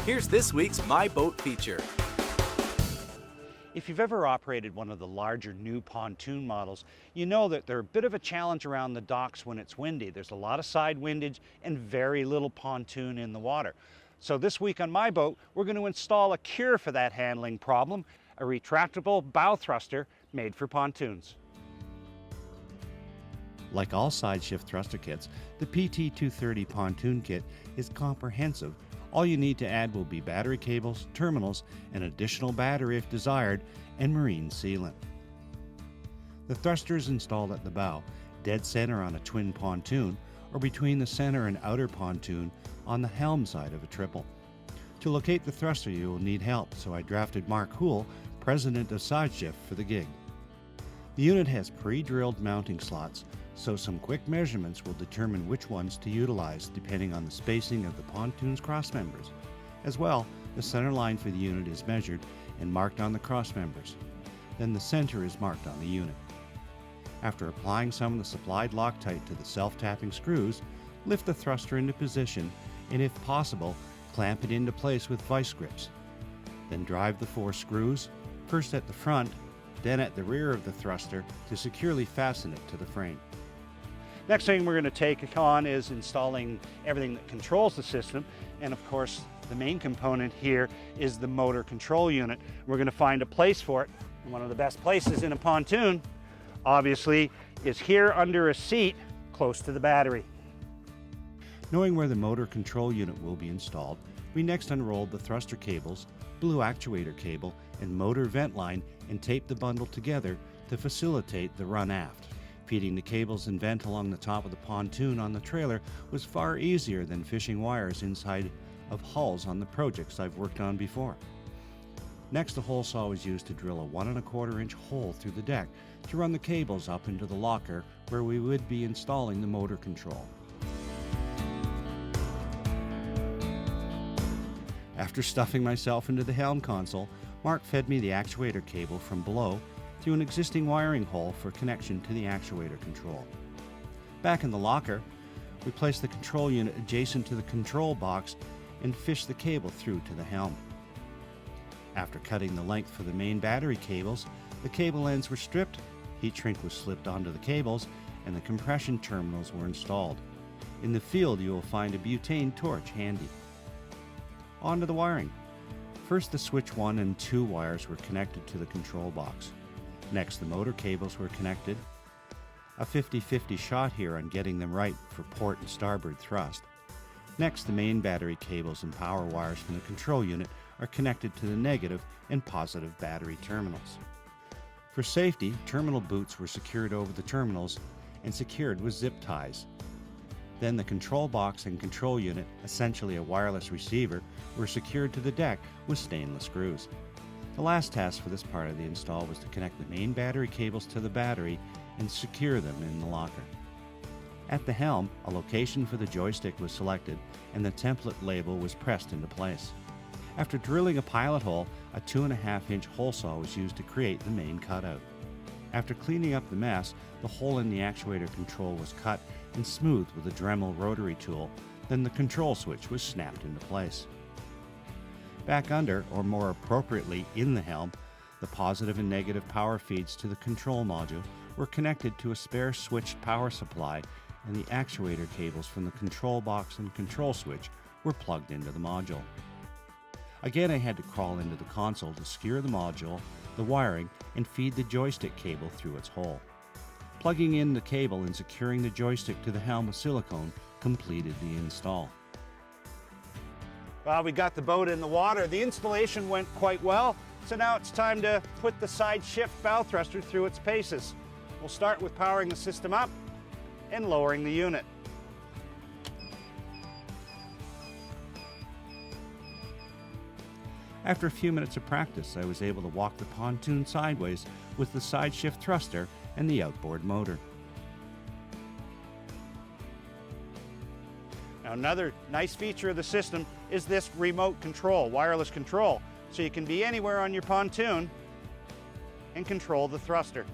Here's this week's My Boat feature. If you've ever operated one of the larger new pontoon models, you know that they're a bit of a challenge around the docks when it's windy. There's a lot of side windage and very little pontoon in the water. So this week on My Boat, we're going to install a cure for that handling problem, a retractable bow thruster made for pontoons. Like all SideShift thruster kits, the PT230 pontoon kit is comprehensive. All you need to add will be battery cables, terminals, an additional battery if desired, and marine sealant. The thruster is installed at the bow, dead center on a twin pontoon, or between the center and outer pontoon on the helm side of a triple. To locate the thruster you will need help, so I drafted Mark Houle, president of SideShift, for the gig. The unit has pre-drilled mounting slots, so some quick measurements will determine which ones to utilize depending on the spacing of the pontoon's cross members. As well, the center line for the unit is measured and marked on the cross members. Then the center is marked on the unit. After applying some of the supplied Loctite to the self-tapping screws, lift the thruster into position and, if possible, clamp it into place with vice grips. Then drive the 4 screws, first at the front, then at the rear of the thruster to securely fasten it to the frame. Next thing we're going to take on is installing everything that controls the system, and of course the main component here is the motor control unit. We're going to find a place for it. One of the best places in a pontoon, obviously, is here under a seat close to the battery. Knowing where the motor control unit will be installed, we next unrolled the thruster cables, blue actuator cable, and motor vent line and taped the bundle together to facilitate the run aft. Feeding the cables and vent along the top of the pontoon on the trailer was far easier than fishing wires inside of hulls on the projects I've worked on before. Next, the hole saw was used to drill a 1 1/4 inch hole through the deck to run the cables up into the locker where we would be installing the motor control. After stuffing myself into the helm console, Mark fed me the actuator cable from below through an existing wiring hole for connection to the actuator control. Back in the locker, we placed the control unit adjacent to the control box and fished the cable through to the helm. After cutting the length for the main battery cables, the cable ends were stripped, heat shrink was slipped onto the cables, and the compression terminals were installed. In the field, you will find a butane torch handy. On to the wiring. First, the switch 1 and 2 wires were connected to the control box. Next, the motor cables were connected. A 50-50 shot here on getting them right for port and starboard thrust. Next, the main battery cables and power wires from the control unit are connected to the negative and positive battery terminals. For safety, terminal boots were secured over the terminals and secured with zip ties. Then the control box and control unit, essentially a wireless receiver, were secured to the deck with stainless screws. The last task for this part of the install was to connect the main battery cables to the battery and secure them in the locker. At the helm, a location for the joystick was selected and the template label was pressed into place. After drilling a pilot hole, a 2 1/2 inch hole saw was used to create the main cutout. After cleaning up the mess, the hole in the actuator control was cut and smoothed with a Dremel rotary tool, then the control switch was snapped into place. Back under, or more appropriately in the helm, the positive and negative power feeds to the control module were connected to a spare switched power supply, and the actuator cables from the control box and control switch were plugged into the module. Again, I had to crawl into the console to secure the module, the wiring, and feed the joystick cable through its hole. Plugging in the cable and securing the joystick to the helm with silicone completed the install. Well, we got the boat in the water. The installation went quite well, so now it's time to put the SideShift Bow Thruster through its paces. We'll start with powering the system up and lowering the unit. After a few minutes of practice, I was able to walk the pontoon sideways with the SideShift Thruster and the outboard motor. Now, another nice feature of the system is this remote control, wireless control. So you can be anywhere on your pontoon and control the thruster.